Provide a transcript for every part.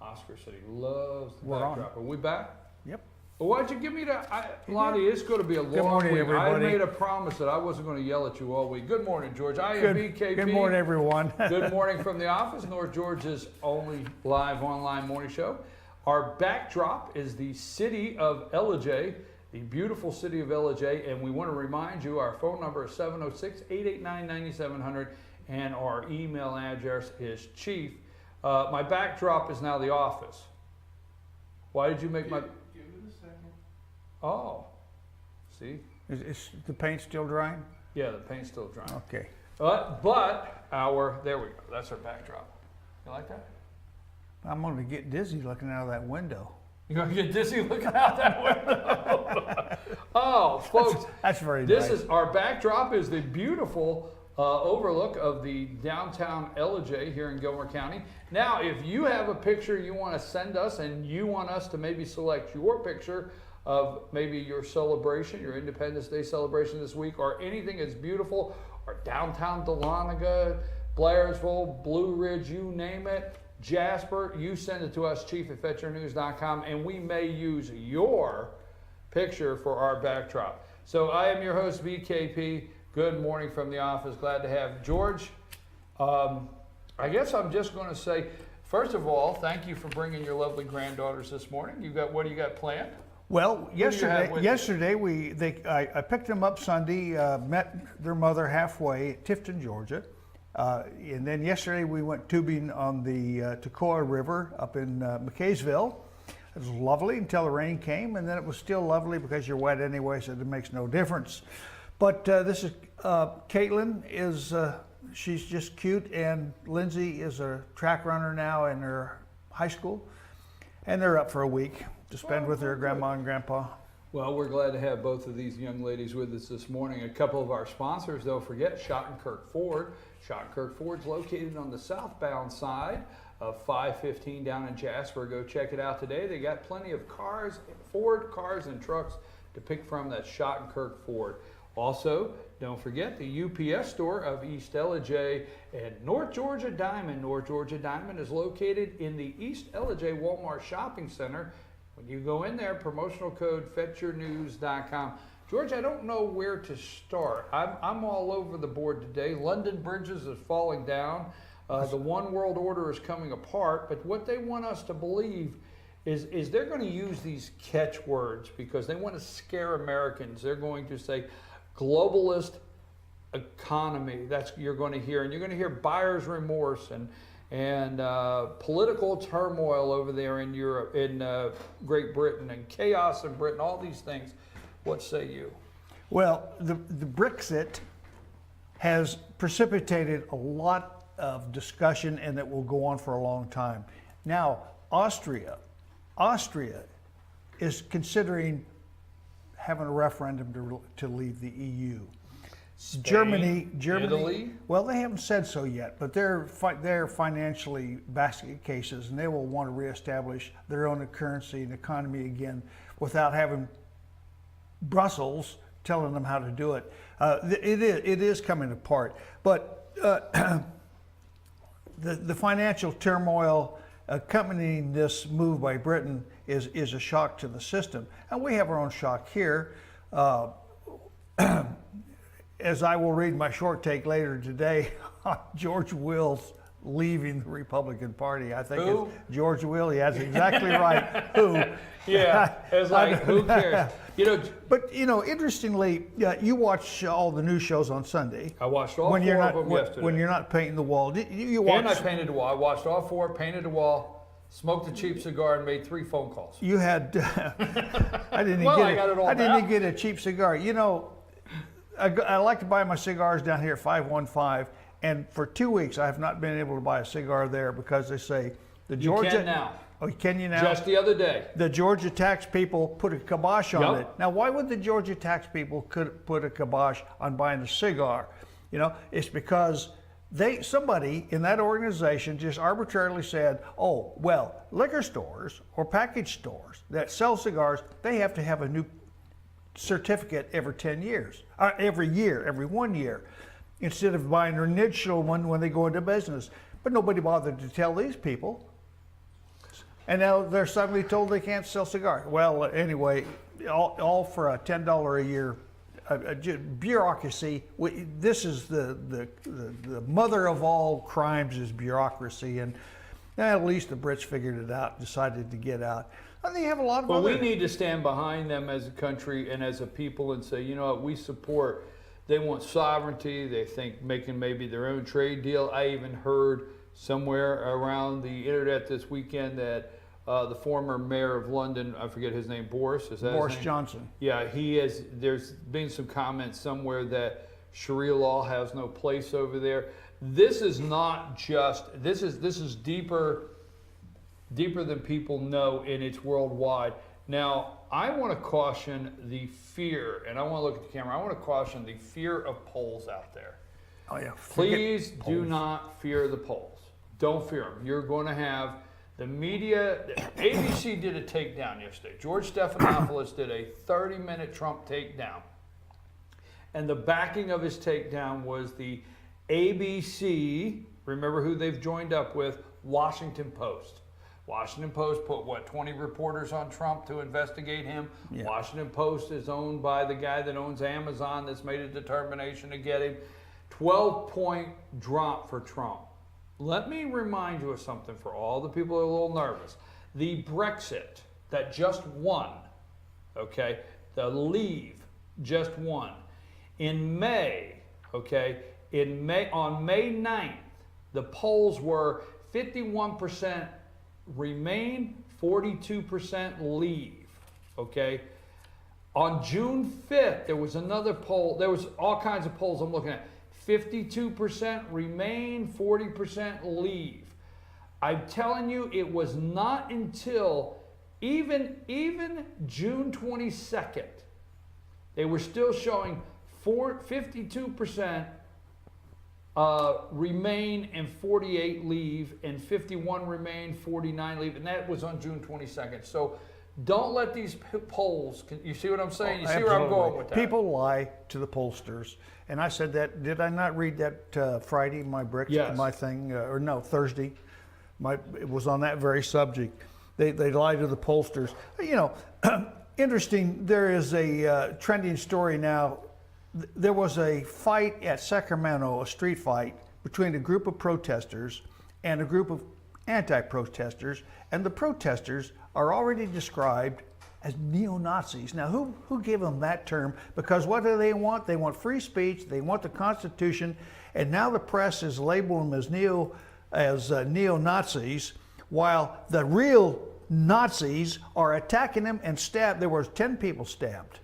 Oscar said he loves the We're on. backdrop. Are we back? Yep. Well, why'd you give me that? Lonnie, it's going to be a Good long morning, week. everybody. I made a promise that I wasn't going to yell at you all week. Good morning, George. I am BKP. Good morning, everyone. Good morning from the office, North Georgia's only live online morning show. Our backdrop is the city of Ellijay, the beautiful city of Ellijay, and we want to remind you our phone number is 706-889-9700, and our email address is chief. My backdrop is now the office. Why did you make my... Give it a second. Oh, see? Is the paint still drying? Yeah, the paint's still drying. Okay. But our, there we go, that's our backdrop. You like that? I'm going to get dizzy looking out of that window. You're going to get dizzy looking out that window. Oh, folks, That's very this nice. is, our backdrop is the beautiful overlook of the downtown Ellijay here in Gilmer County. Now, if you have a picture you want to send us and you want us to maybe select your picture of maybe your celebration, your Independence Day celebration this week, or anything that's beautiful, or downtown Dahlonega, Blairsville, Blue Ridge, you name it, Jasper, you send it to us, chief@fetchernews.com, and we may use your picture for our backdrop. So I am your host, BKP. Good morning from the office. Glad to have George. I guess I'm just going to say, first of all, thank you for bringing your lovely granddaughters this morning. What do you got planned? Well, do you have with you? yesterday I picked them up Sunday, met their mother halfway at Tifton, Georgia. And then yesterday we went tubing on the Toccoa River up in McKaysville. It was lovely until the rain came, and then it was still lovely because you're wet anyway, so it makes no difference. But this is Caitlin is she's just cute, and Lindsay is a track runner now in her high school, and they're up for a week to spend with their grandma and grandpa. Well, we're glad to have both of these young ladies with us this morning. A couple of our sponsors, don't forget, Schottenkirk Ford. Schottenkirk Ford's located on the southbound side of 515 down in Jasper. Go check it out today. They got plenty of cars, Ford cars and trucks to pick from. That's Schottenkirk Ford. Also, don't forget the UPS store of East Ellijay and North Georgia Diamond. North Georgia Diamond is located in the East Ellijay Walmart Shopping Center. When you go in there, promotional code FetcherNews.com. George, I don't know where to start. I'm all over the board today. London bridges is falling down. The one world order is coming apart. But what they want us to believe is they're going to use these catchwords because they want to scare Americans. They're going to say globalist economy. That's you're going to hear, and you're going to hear buyer's remorse and political turmoil over there in Europe, in Great Britain, and chaos in Britain. All these things. What say you? Well, the Brexit has precipitated a lot of discussion, and that will go on for a long time. Now, Austria is considering having a referendum to leave the EU. Spain, Germany. Italy? Well, they haven't said so yet, but they're financially basket cases, and they will want to reestablish their own currency and economy again without having Brussels telling them how to do it. It is coming apart, but the financial turmoil accompanying this move by Britain is a shock to the system, and we have our own shock here. As I will read my short take later today, George Will's leaving the Republican Party. I think Who? it's George Will. Yeah, that's exactly right. Who? Yeah, it's like, who cares? But interestingly, you watch all the news shows on Sunday. I watched all when four you're not, of them yesterday. When you're not painting the wall, you watch. And I painted the wall. I watched all four, painted the wall, smoked a cheap cigar, and made 3 phone calls. You had. I didn't Well, get I it. got it all I didn't back. get a cheap cigar. I like to buy my cigars down here at 515, and for 2 weeks I have not been able to buy a cigar there because they say the Georgia. You can now. Oh, can you now? Just the other day. The Georgia tax people put a kibosh on Yep. it. Now, why would the Georgia tax people could put a kibosh on buying a cigar? It's because somebody in that organization just arbitrarily said, oh, well, liquor stores or package stores that sell cigars, they have to have a new certificate every 10 years, every 1 year, instead of buying their initial one when they go into business. But nobody bothered to tell these people. And now they're suddenly told they can't sell cigars. Well, anyway, all for a $10 a year bureaucracy. This is the mother of all crimes is bureaucracy, and at least the Brits figured it out, decided to get out. And they have a lot of Well, other... we need to stand behind them as a country and as a people and say, you know what, we support. They want sovereignty. They think making maybe their own trade deal. I even heard somewhere around the internet this weekend that the former mayor of London, I forget his name, Boris, is that Boris his name? Johnson. Yeah, he is. There's been some comments somewhere that Sharia law has no place over there. This is not just, this is deeper than people know, and it's worldwide. Now, I want to caution the fear, and I want to look at the camera, I want to caution the fear of polls out there. Oh yeah. Please do not fear the polls. Don't fear them. You're going to have the media. ABC did a takedown yesterday. George Stephanopoulos did a 30-minute Trump takedown. And the backing of his takedown was the ABC, remember who they've joined up with, Washington Post. Washington Post put, 20 reporters on Trump to investigate him? Yeah. Washington Post is owned by the guy that owns Amazon that's made a determination to get him. 12-point drop for Trump. Let me remind you of something for all the people who are a little nervous. The Brexit that just won, okay, the leave just won. In May, okay, on May 9th, the polls were 51% remain, 42% leave, okay? On June 5th, there was another poll. There was all kinds of polls I'm looking at. 52% remain, 40% leave. I'm telling you, it was not until even June 22nd, they were still showing 52% remain and 48 leave, and 51 remain, 49 leave, and that was on June 22nd. So don't let these polls, you see what I'm saying? You see where I'm going with that? People lie to the pollsters. And I said that, did I not read that Friday, my Brexit, yes. my thing, or no, Thursday? It was on that very subject. They lie to the pollsters. You know, interesting, there is a trending story now. There was a fight at Sacramento, a street fight, between a group of protesters and a group of anti-protesters, and the protesters are already described as neo-Nazis. Now, who gave them that term? Because what do they want? They want free speech, they want the Constitution, and now the press is labeling them as neo-Nazis, while the real Nazis are attacking them and stabbed. There were 10 people stabbed.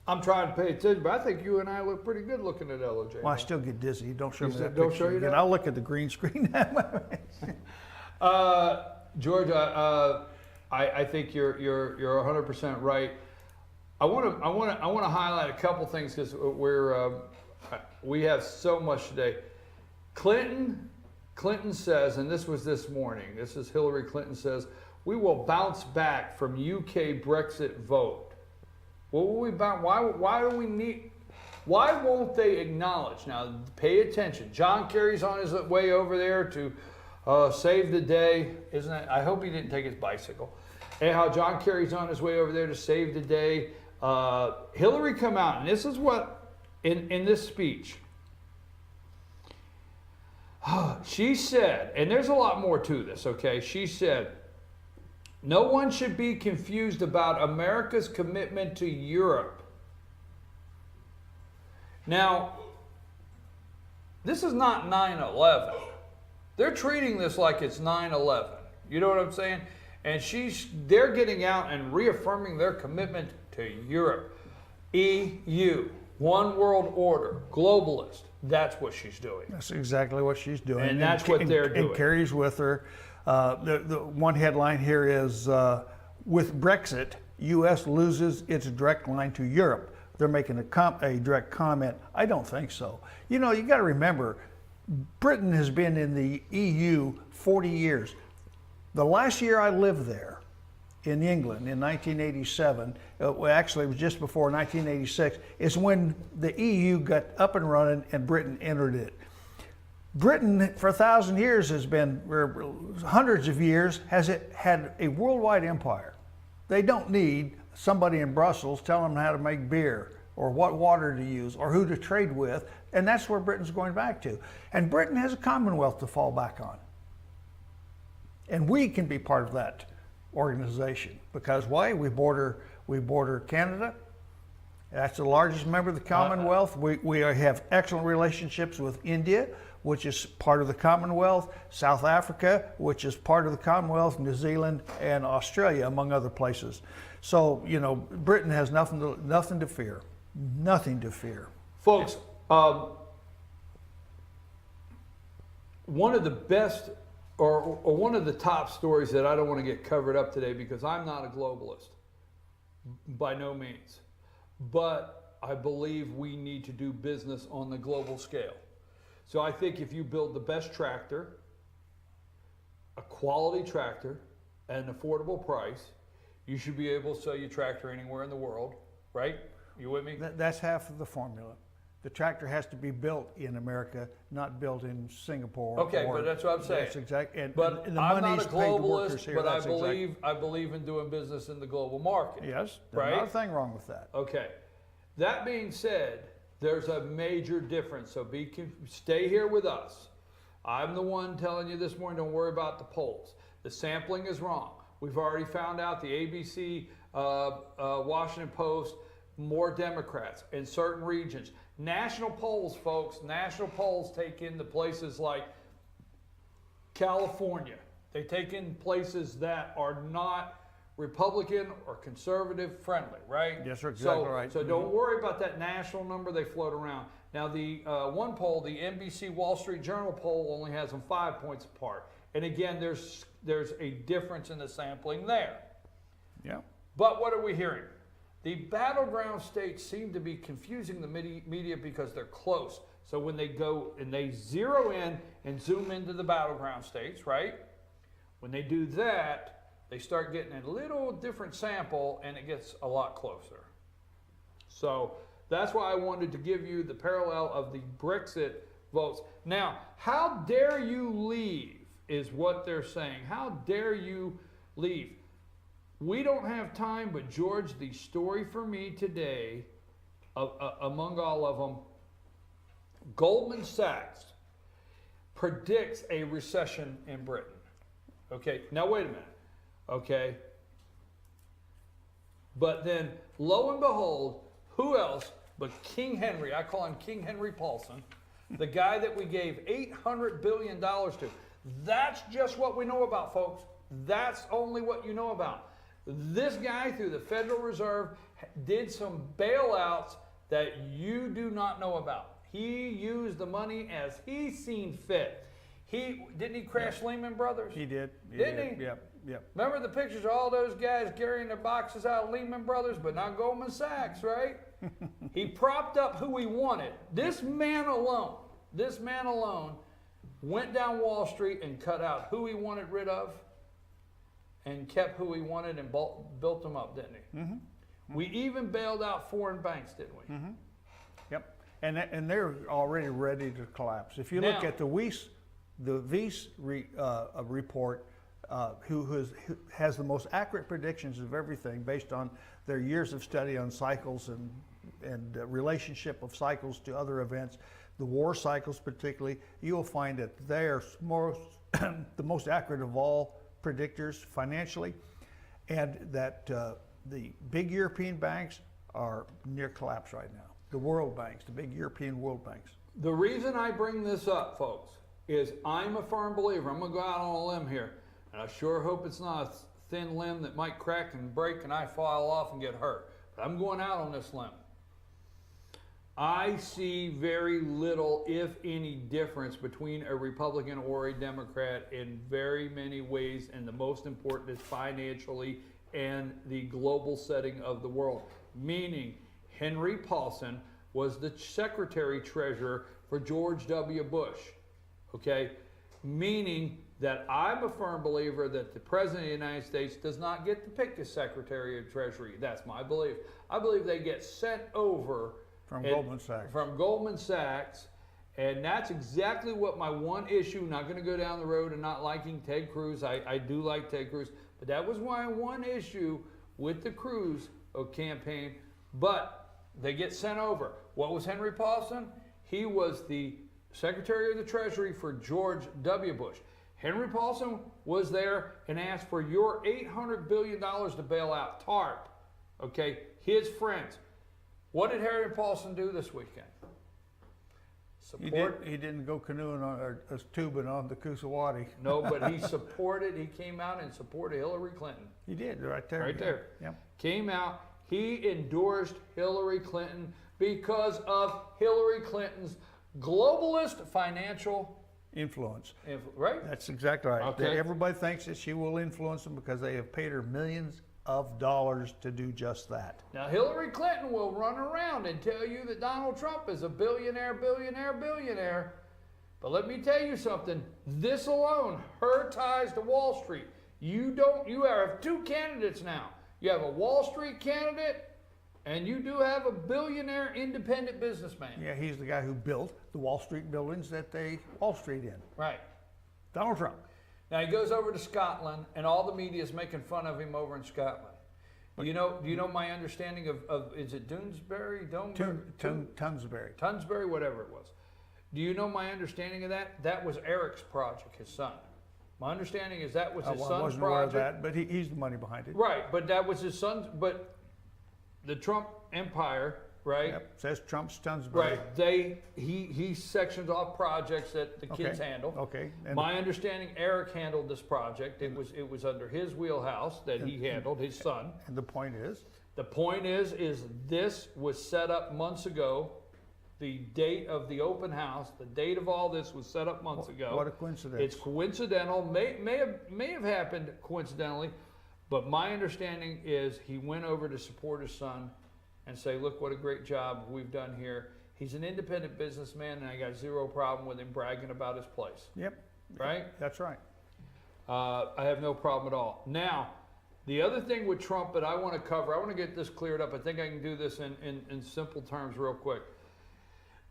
I'm trying to pay attention, but I think you and I look pretty good looking at LOJ. Well, I still get dizzy. Don't show me that don't picture show you again. that? I'll look at the green screen. George, I think you're 100% right. I want to highlight a couple things because we have so much today. Clinton says, and this was this morning. This is Hillary Clinton says, we will bounce back from UK Brexit vote. What will we bounce? Why do we need? Why won't they acknowledge? Now, pay attention. John Kerry's on his way over there to save the day, isn't it? I hope he didn't take his bicycle. Anyhow, John Kerry's on his way over there to save the day. Hillary come out, and this is what, in this speech, she said, and there's a lot more to this, okay? She said, no one should be confused about America's commitment to Europe. Now, this is not 9/11. They're treating this like it's 9/11. You know what I'm saying? And they're getting out and reaffirming their commitment to Europe. EU, one world order, globalist. That's what she's doing. That's exactly what she's doing. And that's what they're doing. And Kerry's with her. The one headline here is, with Brexit, U.S. loses its direct line to Europe. They're making a direct comment. I don't think so. You know, you got to remember, Britain has been in the EU 40 years. The last year I lived there in England in 1987, actually it was just before 1986, is when the EU got up and running and Britain entered it. Britain, for 1,000 years, has been, or hundreds of years, has it had a worldwide empire. They don't need somebody in Brussels telling them how to make beer or what water to use or who to trade with, and that's where Britain's going back to. And Britain has a Commonwealth to fall back on. And we can be part of that organization because why? We border Canada. That's the largest member of the Commonwealth. We have excellent relationships with India, which is part of the Commonwealth, South Africa, which is part of the Commonwealth, New Zealand, and Australia, among other places. So, you know, Britain has nothing to fear. Nothing to fear. Folks, one of the best or one of the top stories that I don't want to get covered up today because I'm not a globalist, by no means. But I believe we need to do business on the global scale. So I think if you build the best tractor, a quality tractor, at an affordable price, you should be able to sell your tractor anywhere in the world, right? You with me? That's half of the formula. The tractor has to be built in America, not built in Singapore. Okay, but that's what I'm saying. That's exactly. And but the I'm not money's a paid to workers globalist, here. but That's I believe in doing business in the global market. Yes, there's right? not a thing wrong with that. Okay. That being said, there's a major difference. So stay here with us. I'm the one telling you this morning, don't worry about the polls. The sampling is wrong. We've already found out the ABC, Washington Post, more Democrats in certain regions. National polls, folks, national polls take in the places like California. They take in places that are not Republican or conservative friendly, right? Yes, sir, exactly right. So don't worry about that national number they float around. Now the one poll, the NBC Wall Street Journal poll only has them 5 points apart. And again, there's a difference in the sampling there. Yeah. But what are we hearing? The battleground states seem to be confusing the media because they're close. So when they go and they zero in and zoom into the battleground states, right? When they do that, they start getting a little different sample and it gets a lot closer. So that's why I wanted to give you the parallel of the Brexit votes. Now, how dare you leave is what they're saying. How dare you leave? We don't have time, but George, the story for me today, among all of them, Goldman Sachs predicts a recession in Britain. Okay, now wait a minute. Okay. But then, lo and behold, who else but King Henry, I call him King Henry Paulson, the guy that we gave $800 billion to. That's just what we know about, folks. That's only what you know about. This guy, through the Federal Reserve, did some bailouts that you do not know about. He used the money as he seen fit. Didn't he crash Lehman Brothers? He did. Didn't he? Yep. Remember the pictures of all those guys carrying their boxes out of Lehman Brothers, but not Goldman Sachs, right? He propped up who he wanted. This man alone went down Wall Street and cut out who he wanted rid of and kept who he wanted and built them up, didn't he? Mm-hmm. We even bailed out foreign banks, didn't we? Mm-hmm. Yep. And they're already ready to collapse. If you look at the Weiss report, who has the most accurate predictions of everything based on their years of study on cycles and relationship of cycles to other events, the war cycles particularly, you will find that they are the most accurate of all predictors financially, and that the big European banks are near collapse right now. The world banks, the big European world banks. The reason I bring this up, folks, is I'm a firm believer. I'm going to go out on a limb here, and I sure hope it's not a thin limb that might crack and break and I fall off and get hurt. But I'm going out on this limb. I see very little, if any, difference between a Republican or a Democrat in very many ways, and the most important is financially and the global setting of the world. Meaning, Henry Paulson was the Secretary Treasurer for George W. Bush. Okay? Meaning that I'm a firm believer that the President of the United States does not get to pick the Secretary of Treasury. That's my belief. I believe they get sent over from Goldman Sachs. From Goldman Sachs, And that's exactly what my one issue, not going to go down the road and not liking Ted Cruz. I do like Ted Cruz. But that was my one issue with the Cruz campaign. But they get sent over. What was Henry Paulson? He was the Secretary of the Treasury for George W. Bush. Henry Paulson was there and asked for your $800 billion to bail out TARP. Okay, his friends. What did Henry Paulson do this weekend? Support. He didn't go canoeing or tubing on the Kusawati. No, but he supported, he came out and supported Hillary Clinton. He did, right there. Right there. Yep. Came out, he endorsed Hillary Clinton because of Hillary Clinton's globalist financial Influence. right? That's exactly right. Okay. Everybody thinks that she will influence them because they have paid her millions of dollars to do just that. Now, Hillary Clinton will run around and tell you that Donald Trump is a billionaire. But let me tell you something. This alone, her ties to Wall Street. You have two candidates now. You have a Wall Street candidate, and you do have a billionaire independent businessman. Yeah, he's the guy who built the Wall Street buildings that they Wall Street in. Right. Donald Trump. Now he goes over to Scotland, and all the media is making fun of him over in Scotland. Do you know my understanding of is it Doonesbury? Tunsbury. Whatever it was. Do you know my understanding of that? That was Eric's project, his son. My understanding is that was his son's I wasn't aware of that, but he's the money behind it. Right, but that was his son's. But the Trump empire, right? Yep. Says Trump's Tunsbury. Right. He sections off projects that the kids handle. Okay. And my understanding, Eric handled this project. It was under his wheelhouse that he handled, his son. And the point is? The point is this was set up months ago. The date of the open house, the date of all this was set up months ago. What a coincidence. It's coincidental, may have happened coincidentally, but my understanding is he went over to support his son and say, look what a great job we've done here. He's an independent businessman, and I got zero problem with him bragging about his place. Yep. Right? That's right. I have no problem at all. Now, the other thing with Trump that I want to cover, I want to get this cleared up. I think I can do this in simple terms real quick.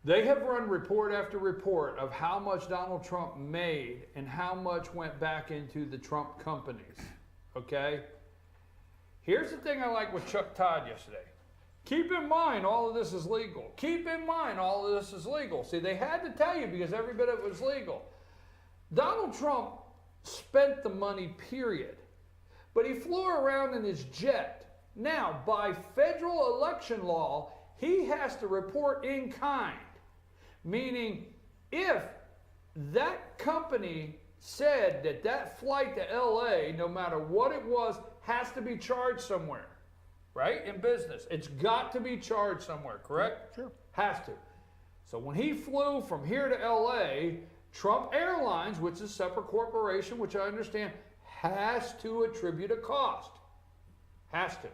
They have run report after report of how much Donald Trump made and how much went back into the Trump companies. Okay? Here's the thing I like with Chuck Todd yesterday. Keep in mind all of this is legal. Keep in mind all of this is legal. See, they had to tell you because every bit of it was legal. Donald Trump spent the money, period. But he flew around in his jet. Now, by federal election law, he has to report in kind. Meaning, if that company said that flight to LA, no matter what it was, has to be charged somewhere, right? In business, it's got to be charged somewhere, correct? Sure. Has to. So when he flew from here to LA, Trump Airlines, which is a separate corporation, which I understand, has to attribute a cost. Has to.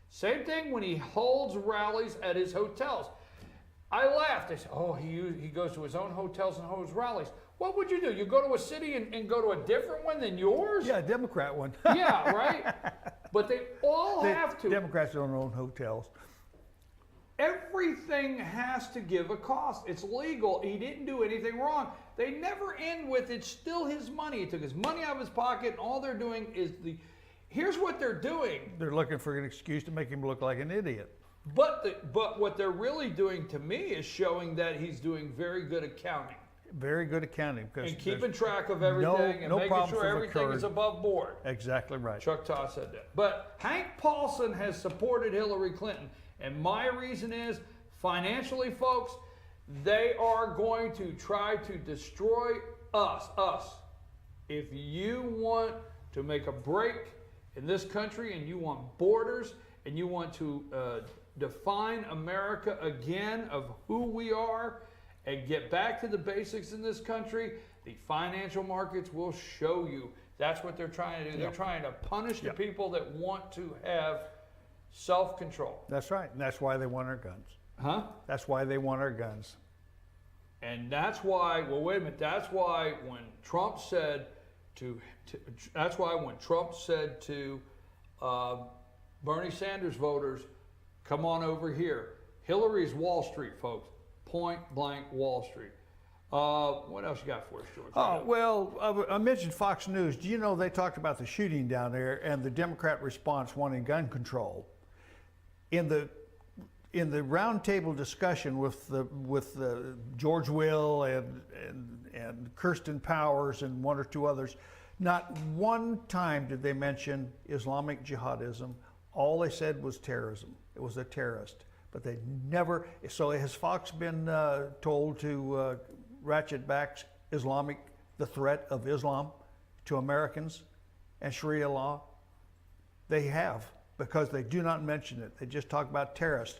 Same thing when he holds rallies at his hotels. I laughed. I said, oh, he goes to his own hotels and holds rallies. What would you do? You go to a city and go to a different one than yours? Yeah, a Democrat one. Yeah, right? But they all have to. Democrats don't own hotels. Everything has to give a cost. It's legal. He didn't do anything wrong. They never end with it's still his money. He took his money out of his pocket, and all they're doing is here's what they're doing. They're looking for an excuse to make him look like an idiot. But what they're really doing to me is showing that he's doing very good accounting. Very good accounting. And keeping track of everything and making sure everything is above board. Exactly right. Chuck Todd said that. But Hank Paulson has supported Hillary Clinton. And my reason is, financially, folks, they are going to try to destroy us. If you want to make a break in this country and you want borders and you want to define America again of who we are and get back to the basics in this country, the financial markets will show you. That's what they're trying to do. They're trying to punish the people that want to have self-control. That's right. And that's why they want our guns. Huh? That's why they want our guns. And that's why, well, wait a minute, that's why when Trump said to Bernie Sanders voters, come on over here. Hillary's Wall Street, folks. Point blank Wall Street. What else you got for us, George? Oh, well, I mentioned Fox News. Do you know they talked about the shooting down there and the Democrat response wanting gun control? In the roundtable discussion with the George Will and Kirsten Powers and one or two others, not one time did they mention Islamic jihadism. All they said was terrorism. It was a terrorist. But they never, so has Fox been told to ratchet back the threat of Islam to Americans and Sharia law? They have, because they do not mention it. They just talk about terrorists.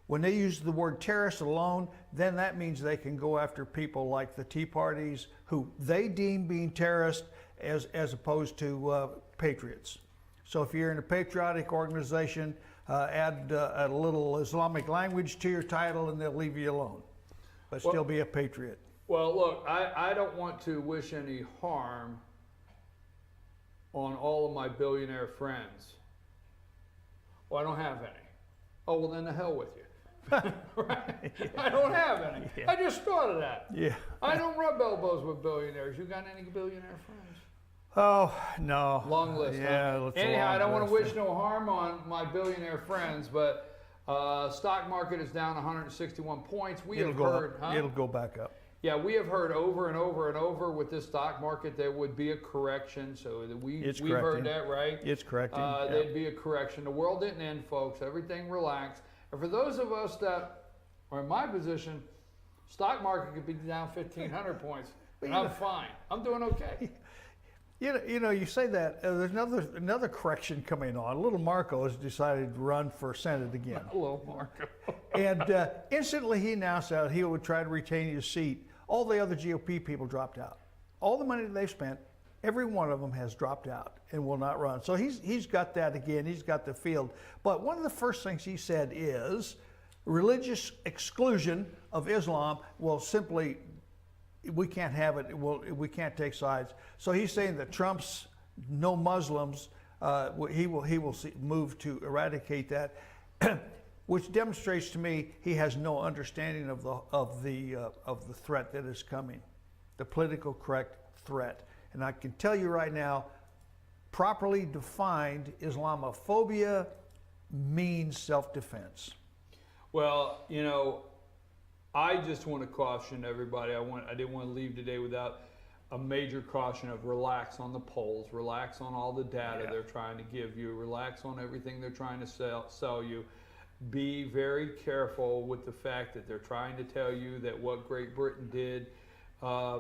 When they use the word terrorist alone, then that means they can go after people like the Tea Parties, who they deem being terrorists as opposed to patriots. So if you're in a patriotic organization, add a little Islamic language to your title and they'll leave you alone, but still be a patriot. Well, look, I don't want to wish any harm on all of my billionaire friends. Well, I don't have any. Oh, well, then the hell with you. Right? Yeah. I don't have any. Yeah. I just thought of that. Yeah. I don't rub elbows with billionaires. You got any billionaire friends? Oh, no. Long list. Yeah. Huh? Anyhow, I don't want to wish no harm on my billionaire friends, but stock market is down 161 points. It'll go back up. Yeah, we have heard over and over and over with this stock market there would be a correction. So we've heard that, right? It's correcting. There'd be a correction. The world didn't end, folks. Everything relaxed. And for those of us that are in my position, stock market could be down 1,500 points, and I'm fine. I'm doing okay. You know, you say that. There's another correction coming on. Little Marco has decided to run for Senate again. Little Marco. And instantly he announced that he would try to retain his seat. All the other GOP people dropped out. All the money that they've spent, every one of them has dropped out and will not run. So he's got that again. He's got the field. But one of the first things he said is religious exclusion of Islam will simply, we can't have it. We can't take sides. So he's saying that Trump's no Muslims, he will move to eradicate that, which demonstrates to me he has no understanding of the threat that is coming, the political correct threat. And I can tell you right now, properly defined, Islamophobia means self-defense. Well, you know, I just want to caution everybody. I didn't want to leave today without a major caution of relax on the polls, relax on all the data they're trying to give you, relax on everything they're trying to sell you. Be very careful with the fact that they're trying to tell you that what Great Britain did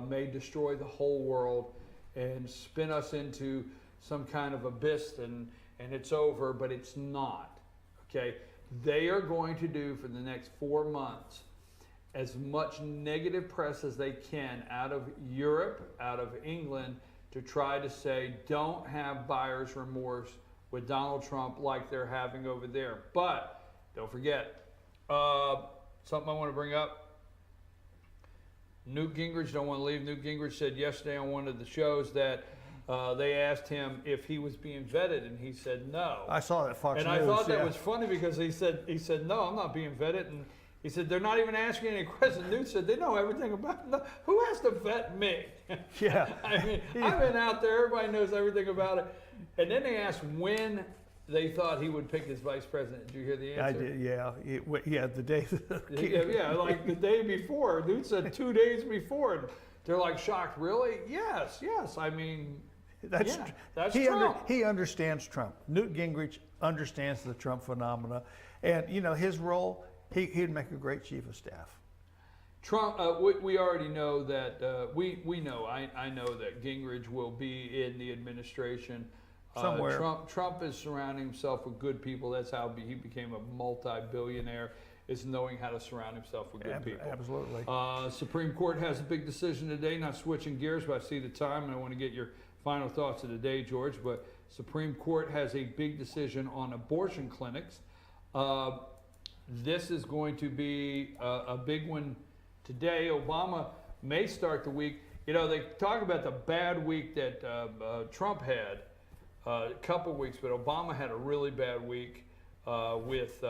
may destroy the whole world and spin us into some kind of abyss and it's over, but it's not. Okay? They are going to do for the next 4 months as much negative press as they can out of Europe, out of England, to try to say don't have buyer's remorse with Donald Trump like they're having over there. But don't forget, something I want to bring up. Newt Gingrich, don't want to leave. Newt Gingrich said yesterday on one of the shows that they asked him if he was being vetted, and he said no. I saw that Fox News. And I thought that was funny because he said no, I'm not being vetted, and he said they're not even asking any questions. Newt said they know everything about it. Who has to vet me? Yeah. I mean, I've been out there. Everybody knows everything about it. And then they asked when they thought he would pick his vice president. Did you hear the answer? I did, yeah. Yeah, the day. Yeah, like the day before. Newt said 2 days before. And they're like shocked. Really? Yes. I mean, that's Trump. He understands Trump. Newt Gingrich understands the Trump phenomena. And, you know, his role, he'd make a great chief of staff. Trump, we already know that, I know that Gingrich will be in the administration. Somewhere. Trump is surrounding himself with good people. That's how he became a multi-billionaire, is knowing how to surround himself with good people. Absolutely. Supreme Court has a big decision today. Not switching gears, but I see the time, and I want to get your final thoughts of the day, George. But Supreme Court has a big decision on abortion clinics. This is going to be a big one today. Obama may start the week. You know, they talk about the bad week that Trump had. A couple weeks, but Obama had a really bad week with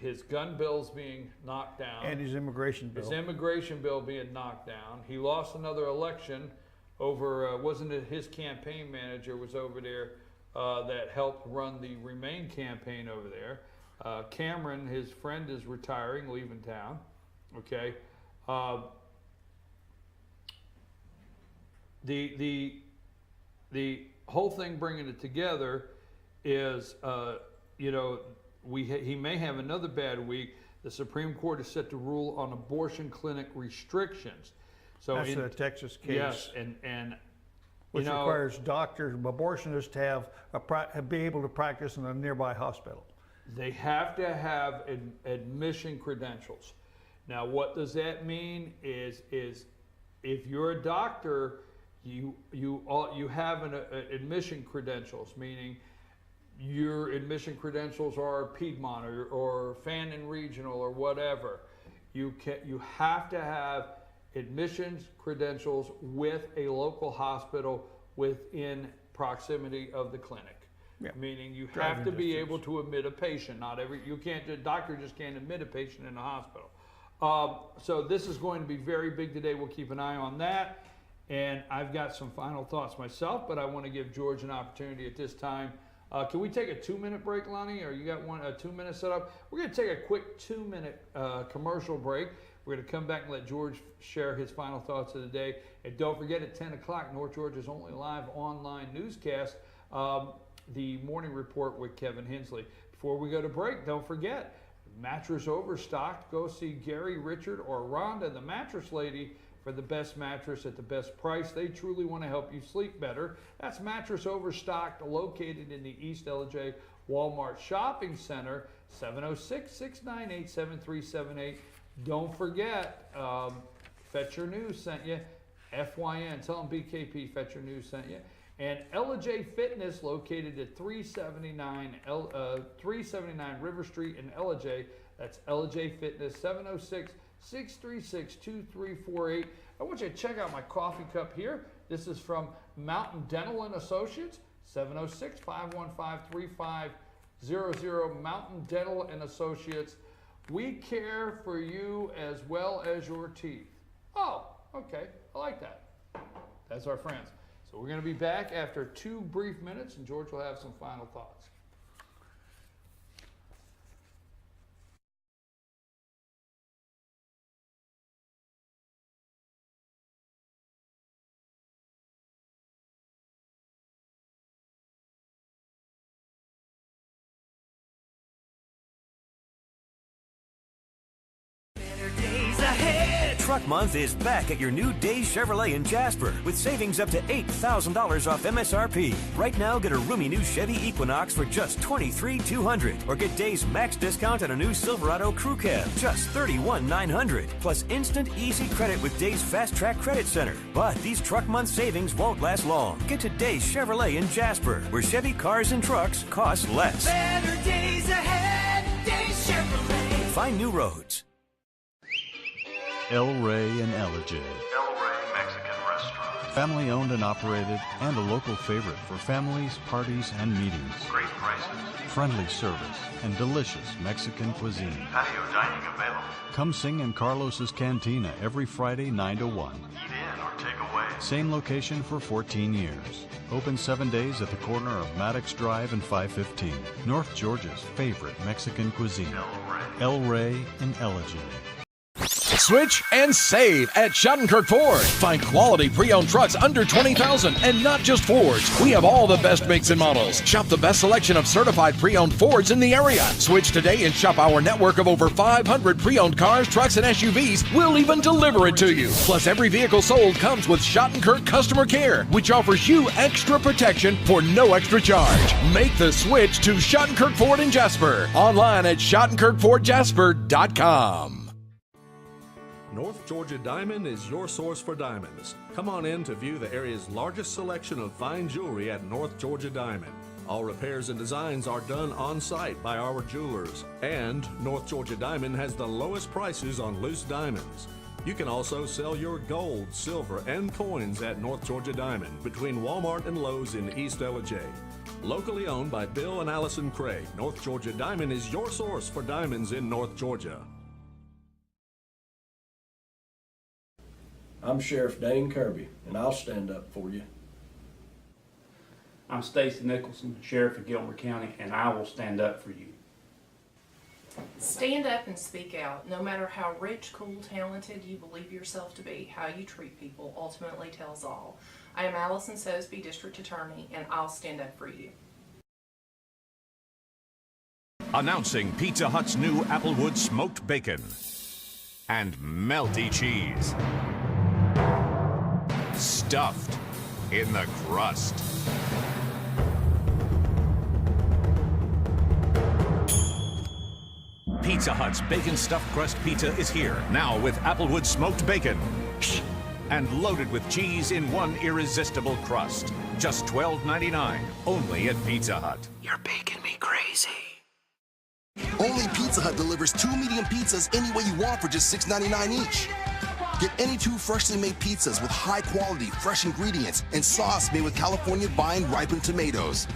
his gun bill's being knocked down. And his immigration bill. His immigration bill being knocked down. He lost another election over, wasn't it his campaign manager was over there that helped run the Remain campaign over there. Cameron, his friend, is retiring, leaving town. Okay. The whole thing, bringing it together, is he may have another bad week. The Supreme Court is set to rule on abortion clinic restrictions. So that's the Texas case. Yes, and which requires doctors, abortionists, to be able to practice in a nearby hospital. They have to have admission credentials. Now, what does that mean? Is if you're a doctor, you have an admission credentials, meaning your admission credentials are Piedmont or Fannin Regional or whatever. You have to have admissions credentials with a local hospital within proximity of the clinic. Yeah. Meaning you have to be able to admit a patient. The doctor just can't admit a patient in a hospital. So this is going to be very big today. We'll keep an eye on that. And I've got some final thoughts myself, but I want to give George an opportunity at this time. Can we take a 2-minute break, Lonnie? Or you got a 2-minute setup? We're going to take a quick 2-minute commercial break. We're going to come back and let George share his final thoughts of the day. And don't forget, at 10 o'clock, North Georgia's only live online newscast, the Morning Report with Kevin Hensley. Before we go to break, don't forget, mattress overstocked. Go see Gary, Richard, or Rhonda, the mattress lady, for the best mattress at the best price. They truly want to help you sleep better. That's Mattress Overstocked, located in the East LJ Walmart Shopping Center, 706-698-7378. Don't forget, Fetcher News sent you. FYN, tell them BKP Fetcher News sent you. And LJ Fitness, located at 379 River Street in LJ. That's LJ Fitness, 706-636-2348. I want you to check out my coffee cup here. This is from Mountain Dental and Associates, 706-515-3500. Mountain Dental and Associates. We care for you as well as your teeth. Oh, okay. I like that. That's our friends. So we're going to be back after 2 brief minutes, and George will have some final thoughts. Truck Month is back at your new Days Chevrolet in Jasper with savings up to $8,000 off MSRP. Right now, get a roomy new Chevy Equinox for just $23,200, or get Days max discount on a new Silverado Crew Cab, just $31,900, plus instant easy credit with Days Fast Track Credit Center. But these Truck Month savings won't last long. Get to Days Chevrolet in Jasper, where Chevy cars and trucks cost less. Better days ahead, Days Chevrolet. Find new roads. El Rey and Ellijay. El Rey Mexican Restaurant. Family owned and operated, and a local favorite for families, parties, and meetings. Great prices. Friendly service and delicious Mexican cuisine. Patio dining available. Come sing in Carlos's Cantina every Friday 9 to 1. Eat in or take away. Same location for 14 years. Open 7 days at the corner of Maddox Drive and 515. North Georgia's favorite Mexican cuisine. El Rey and Ellijay. Switch and save at Schottenkirk Ford. Find quality pre-owned trucks under $20,000, and not just Fords. We have all the best makes and models. Shop the best selection of certified pre-owned Fords in the area. Switch today and shop our network of over 500 pre-owned cars, trucks, and SUVs. We'll even deliver it to you. Plus, every vehicle sold comes with Schottenkirk Customer Care, which offers you extra protection for no extra charge. Make the switch to Schottenkirk Ford in Jasper. Online at SchottenkirkFordJasper.com. North Georgia Diamond is your source for diamonds. Come on in to view the area's largest selection of fine jewelry at North Georgia Diamond. All repairs and designs are done on site by our jewelers. And North Georgia Diamond has the lowest prices on loose diamonds. You can also sell your gold, silver, and coins at North Georgia Diamond between Walmart and Lowe's in East Ellijay. Locally owned by Bill and Allison Craig, North Georgia Diamond is your source for diamonds in North Georgia. I'm Sheriff Dane Kirby, and I'll stand up for you. I'm Stacy Nicholson, Sheriff of Gilmer County, and I will stand up for you. Stand up and speak out. No matter how rich, cool, talented you believe yourself to be, how you treat people ultimately tells all. I am Allison Sosby, District Attorney, and I'll stand up for you. Announcing Pizza Hut's new Applewood smoked bacon and melty cheese. Stuffed in the crust. Pizza Hut's bacon stuffed crust pizza is here, now with Applewood smoked bacon. And loaded with cheese in one irresistible crust. Just $12.99, only at Pizza Hut. You're making me crazy. Only Pizza Hut delivers 2 medium pizzas any way you want for just $6.99 each. Get any 2 freshly made pizzas with high quality, fresh ingredients and sauce made with California vine ripened tomatoes.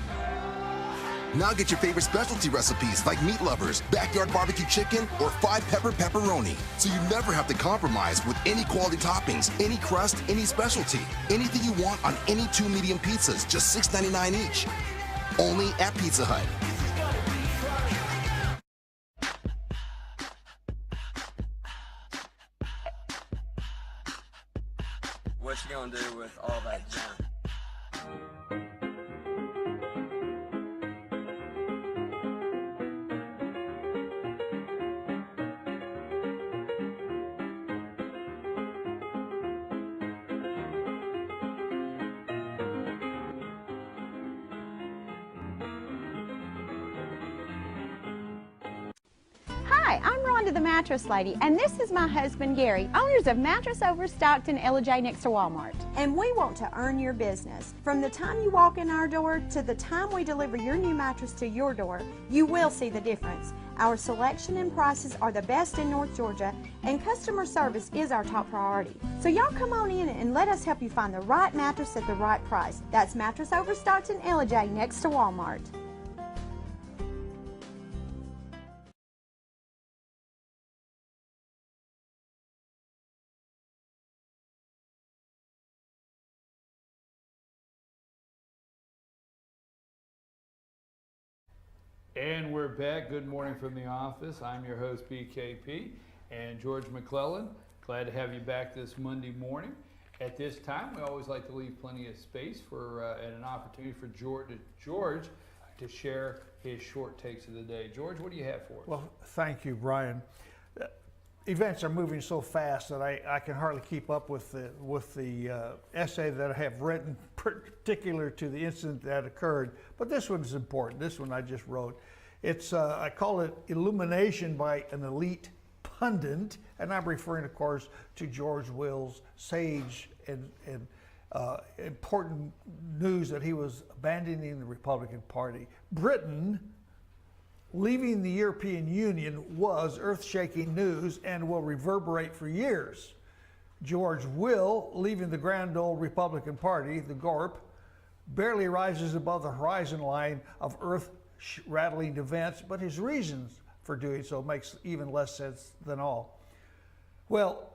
Now get your favorite specialty recipes like meat lovers, backyard barbecue chicken, or 5-pepper pepperoni. So you never have to compromise with any quality toppings, any crust, any specialty. Anything you want on any 2 medium pizzas, just $6.99 each. Only at Pizza Hut. What you gonna do with all that junk? Hi, I'm Rhonda the Mattress Lady, and this is my husband Gary, owners of Mattress Overstocked in Ella next to Walmart. And we want to earn your business. From the time you walk in our door to the time we deliver your new mattress to your door, you will see the difference. Our selection and prices are the best in North Georgia, and customer service is our top priority. So y'all come on in and let us help you find the right mattress at the right price. That's Mattress Overstocked in Ella next to Walmart. And we're back. Good morning from the office. I'm your host, BKP, and George McClellan. Glad to have you back this Monday morning. At this time, we always like to leave plenty of space for and an opportunity for George to share his short takes of the day. George, what do you have for us? Well, thank you, Brian. Events are moving so fast that I can hardly keep up with the essay that I have written particular to the incident that occurred. But this one is important. This one I just wrote. It's I call it Illumination by an Elite Pundit, and I'm referring, of course, to George Will's sage and important news that he was abandoning the Republican Party. Britain leaving the European Union was earth-shaking news and will reverberate for years. George Will leaving the grand old Republican Party, the GORP, barely rises above the horizon line of earth-rattling events, but his reasons for doing so makes even less sense than all. Well,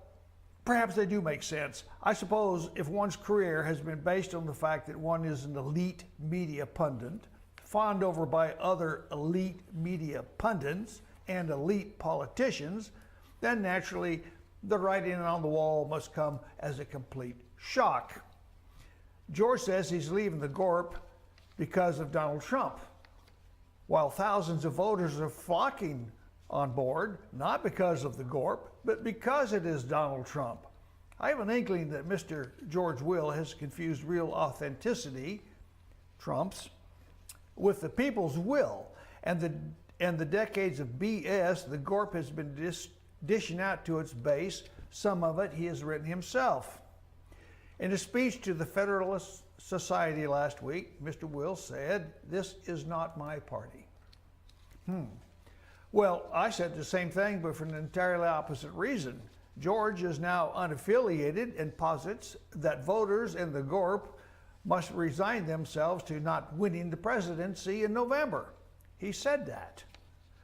perhaps they do make sense. I suppose if one's career has been based on the fact that one is an elite media pundit, fawned over by other elite media pundits and elite politicians, then naturally the writing on the wall must come as a complete shock. George says he's leaving the GORP because of Donald Trump, while thousands of voters are flocking on board, not because of the GORP, but because it is Donald Trump. I have an inkling that Mr. George Will has confused real authenticity, Trump's, with the people's will, and the decades of BS the GORP has been dishing out to its base. Some of it he has written himself. In a speech to the Federalist Society last week, Mr. Will said, "This is not my party." Well, I said the same thing, but for an entirely opposite reason. George is now unaffiliated and posits that voters in the GORP must resign themselves to not winning the presidency in November. He said that.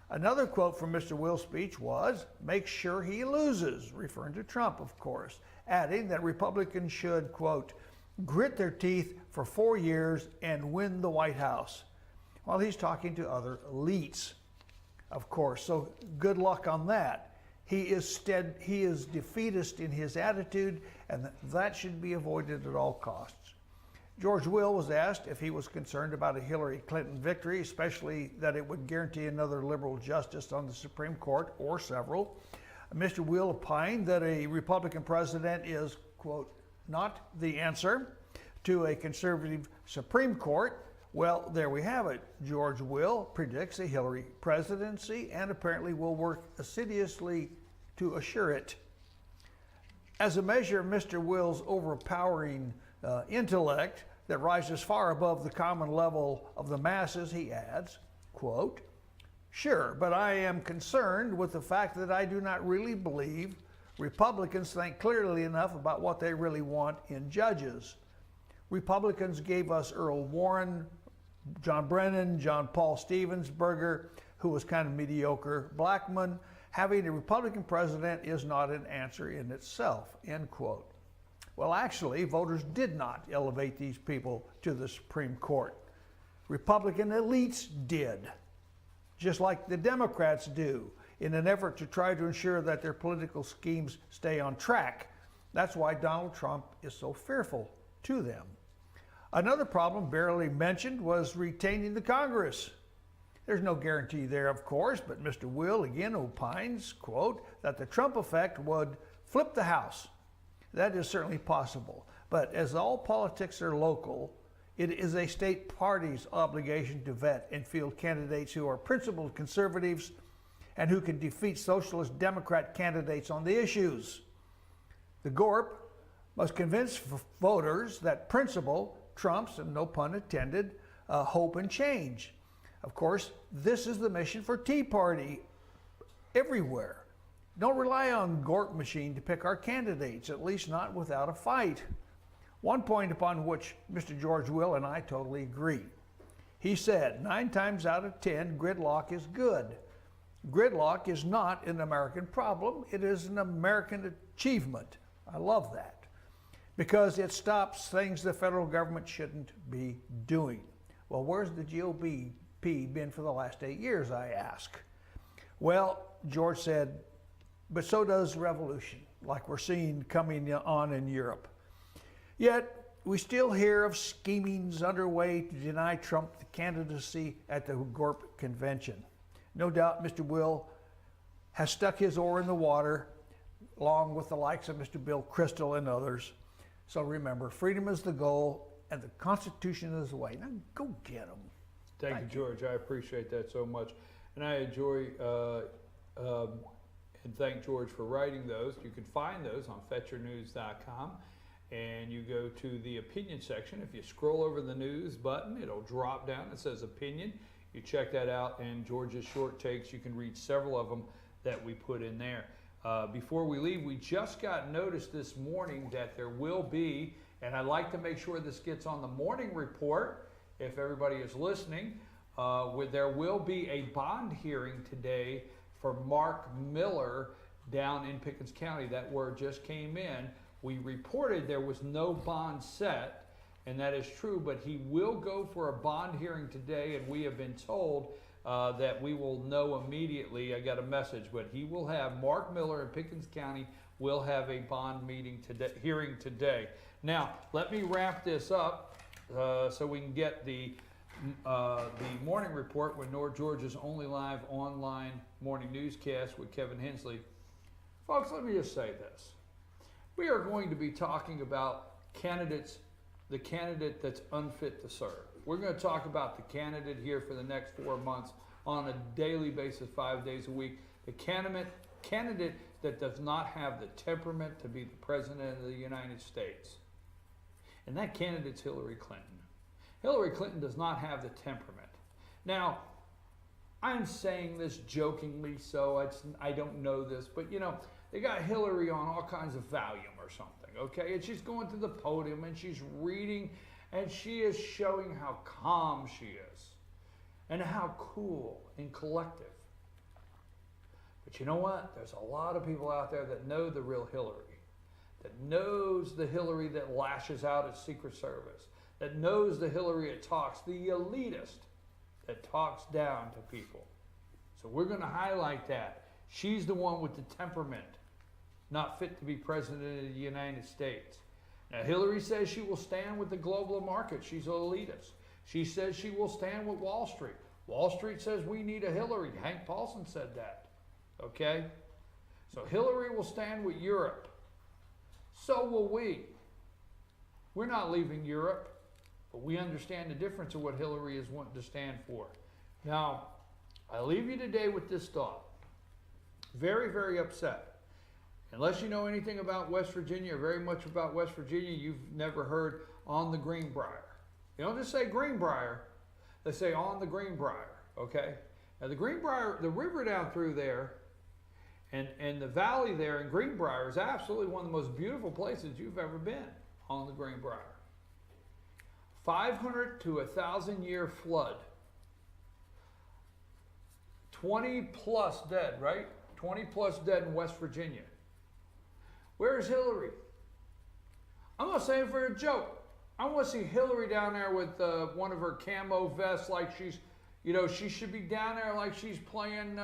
Another quote from Mr. Will's speech was, "Make sure he loses," referring to Trump, of course, adding that Republicans should, quote, "grit their teeth for 4 years and win the White House." Well, he's talking to other elites, of course, so good luck on that. He is defeatist in his attitude, and that should be avoided at all costs. George Will was asked if he was concerned about a Hillary Clinton victory, especially that it would guarantee another liberal justice on the Supreme Court, or several. Mr. Will opined that a Republican president is, quote, "not the answer to a conservative Supreme Court." Well, there we have it. George Will predicts a Hillary presidency and apparently will work assiduously to assure it. As a measure of Mr. Will's overpowering intellect that rises far above the common level of the masses, he adds, quote, "Sure, but I am concerned with the fact that I do not really believe Republicans think clearly enough about what they really want in judges. Republicans gave us Earl Warren, John Brennan, John Paul Stevensberger, who was kind of mediocre, Blackmun. Having a Republican president is not an answer in itself," end quote. Well, actually, voters did not elevate these people to the Supreme Court. Republican elites did, just like the Democrats do, in an effort to try to ensure that their political schemes stay on track. That's why Donald Trump is so fearful to them. Another problem barely mentioned was retaining the Congress. There's no guarantee there, of course, but Mr. Will again opines, quote, that the Trump effect would flip the House. That is certainly possible, but as all politics are local, it is a state party's obligation to vet and field candidates who are principled conservatives and who can defeat socialist Democrat candidates on the issues. The GORP must convince voters that principle trumps, and no pun intended, hope and change. Of course, this is the mission for Tea Party everywhere. Don't rely on GORP machine to pick our candidates, at least not without a fight. One point upon which Mr. George Will and I totally agree. He said, 9 times out of 10, gridlock is good. Gridlock is not an American problem, it is an American achievement. I love that, because it stops things the federal government shouldn't be doing. Well, where's the GOP been for the last 8 years, I ask? Well, George said, but so does revolution, like we're seeing coming on in Europe. Yet, we still hear of schemings underway to deny Trump the candidacy at the GORP convention. No doubt Mr. Will has stuck his oar in the water, along with the likes of Mr. Bill Kristol and others. So remember, freedom is the goal and the Constitution is the way. Now go get them. Thank you, George. I appreciate that so much. And I enjoy and thank George for writing those. You can find those on fetchernews.com, and you go to the opinion section. If you scroll over the news button, it'll drop down. It says opinion. You check that out, and George's short takes, you can read several of them that we put in there. Before we leave, we just got notice this morning that there will be, and I'd like to make sure this gets on the morning report, if everybody is listening, where there will be a bond hearing today for Mark Miller down in Pickens County. That word just came in. We reported there was no bond set, and that is true, but he will go for a bond hearing today, and we have been told that we will know immediately. I got a message, but he will have, Mark Miller in Pickens County will have a bond meeting today, hearing today. Now, let me wrap this up so we can get the morning report with North Georgia's only live online morning newscast with Kevin Hensley. Folks, let me just say this. We are going to be talking about candidates, the candidate that's unfit to serve. We're going to talk about the candidate here for the next 4 months on a daily basis, 5 days a week. The candidate that does not have the temperament to be the president of the United States. And that candidate's Hillary Clinton. Hillary Clinton does not have the temperament. Now, I'm saying this jokingly, so I don't know this, but you know, they got Hillary on all kinds of Valium or something, okay? And she's going to the podium and she's reading And she is showing how calm she is and how cool and collective. But you know what? There's a lot of people out there that know the real Hillary, that knows the Hillary that lashes out at Secret Service, that knows the Hillary that talks, the elitist that talks down to people. So we're going to highlight that. She's the one with the temperament, not fit to be president of the United States. Now, Hillary says she will stand with the global market. She's an elitist. She says she will stand with Wall Street. Wall Street says we need a Hillary. Hank Paulson said that. Okay? So Hillary will stand with Europe. So will we. We're not leaving Europe, but we understand the difference of what Hillary is wanting to stand for. Now, I leave you today with this thought. Very, very upset. Unless you know anything about West Virginia, or very much about West Virginia, you've never heard on the Greenbrier. You don't just say Greenbrier, they say on the Greenbrier, okay? Now the Greenbrier, the river down through there, and the valley there in Greenbrier is absolutely one of the most beautiful places you've ever been, on the Greenbrier. 500 to 1,000 year flood. 20 plus dead, right? 20 plus dead in West Virginia. Where's Hillary? I'm not saying for a joke. I want to see Hillary down there with one of her camo vests, like she's, you know, she should be down there like she's playing,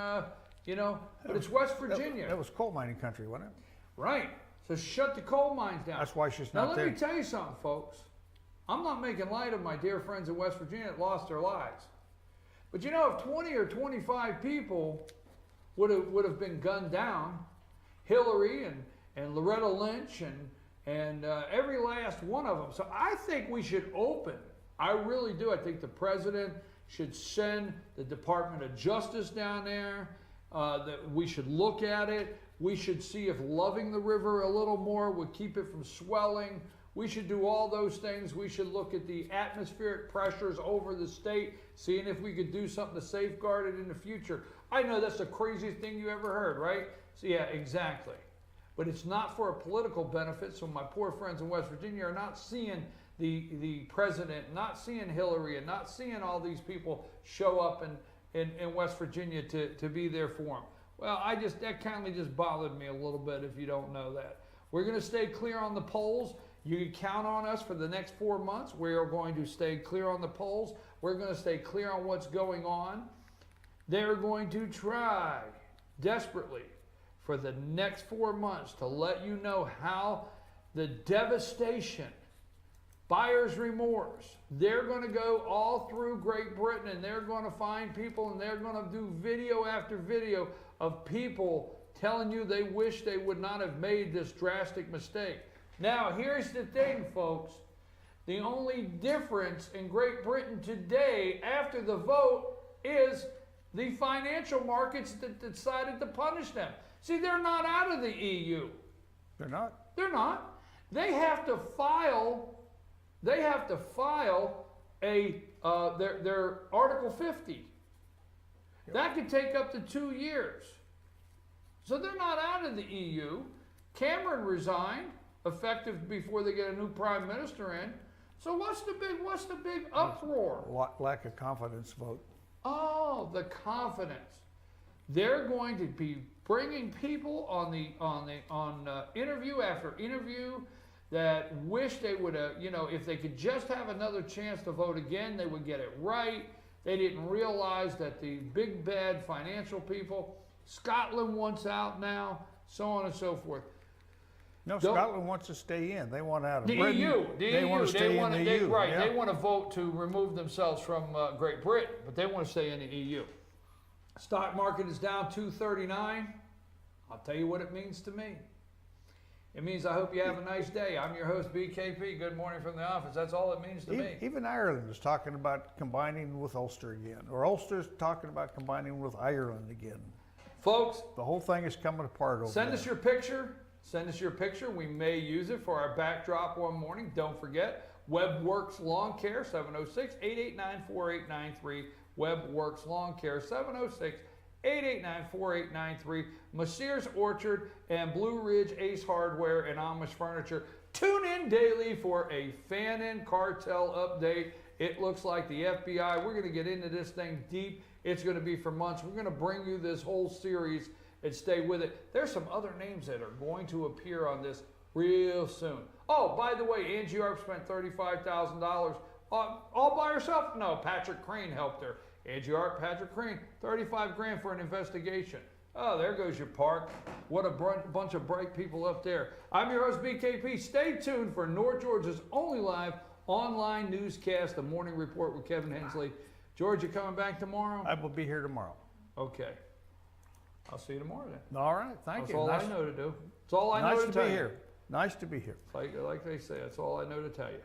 you know, but it's West Virginia. That was coal mining country, wasn't it? Right. So shut the coal mines down. That's why she's now not let there. me tell you something, folks. I'm not making light of my dear friends in West Virginia that lost their lives. But you know, if 20 or 25 people would have been gunned down, Hillary and Loretta Lynch and every last one of them. So I think we should open. I really do. I think the president should send the Department of Justice down there. That we should look at it. We should see if loving the river a little more would keep it from swelling. We should do all those things. We should look at the atmospheric pressures over the state, seeing if we could do something to safeguard it in the future. I know that's the craziest thing you ever heard, right? So yeah, exactly. But it's not for a political benefit, so my poor friends in West Virginia are not seeing the president, not seeing Hillary, and not seeing all these people show up in West Virginia to be there for them. Well, that kind of just bothered me a little bit, if you don't know that. We're going to stay clear on the polls. You can count on us for the next 4 months. We are going to stay clear on the polls. We're going to stay clear on what's going on. They're going to try desperately for the next 4 months to let you know how the devastation, buyer's remorse, they're going to go all through Great Britain, and they're going to find people, and they're going to do video after video of people telling you they wish they would not have made this drastic mistake. Now, here's the thing, folks. The only difference in Great Britain today after the vote is the financial markets that decided to punish them. See, they're not out of the EU. They're not? They're not. They have to file their Article 50. That could take up to 2 years. So they're not out of the EU. Cameron resigned, effective before they get a new prime minister in. So what's the big uproar? Lack of confidence vote. Oh, the confidence. They're going to be bringing people on interview after interview that wish they would have, if they could just have another chance to vote again, they would get it right. They didn't realize that the big bad financial people, Scotland wants out now, so on and so forth. No, Scotland wants to stay in. They want out of the Britain. EU. They want to stay in the EU. Right. Yeah. They want to vote to remove themselves from Great Britain, but they want to stay in the EU. Stock market is down 239. I'll tell you what it means to me. It means I hope you have a nice day. I'm your host, BKP. Good morning from the office. That's all it means to me. Even Ireland is talking about combining with Ulster again, or Ulster's talking about combining with Ireland again. Folks, the whole thing is coming apart over Send us your picture. Send us your picture. We may use it for our backdrop one morning. Don't forget, WebWorks Lawn Care, 706-889-4893. WebWorks Lawn Care, 706-889-4893. Messier's Orchard and Blue Ridge Ace Hardware and Amish Furniture. Tune in daily for a Fannin cartel update. It looks like the FBI, we're going to get into this thing deep. It's going to be for months. We're going to bring you this whole series and stay with it. There's some other names that are going to appear on this real soon. Oh, by the way, Angie Arp spent $35,000 all by herself. No, Patrick Crane helped her. Angie Arp, Patrick Crane, 35 grand for an investigation. Oh, there goes your park. What a bunch of bright people up there. I'm your host, BKP. Stay tuned for North Georgia's only live online newscast, The Morning Report with Kevin Hensley. George, you coming back tomorrow? I will be here tomorrow. Okay. I'll see you tomorrow then. All right, thank you. That's all I know to do. That's all I know to tell you. Nice to be here. Nice to be here. Like they say, that's all I know to tell you.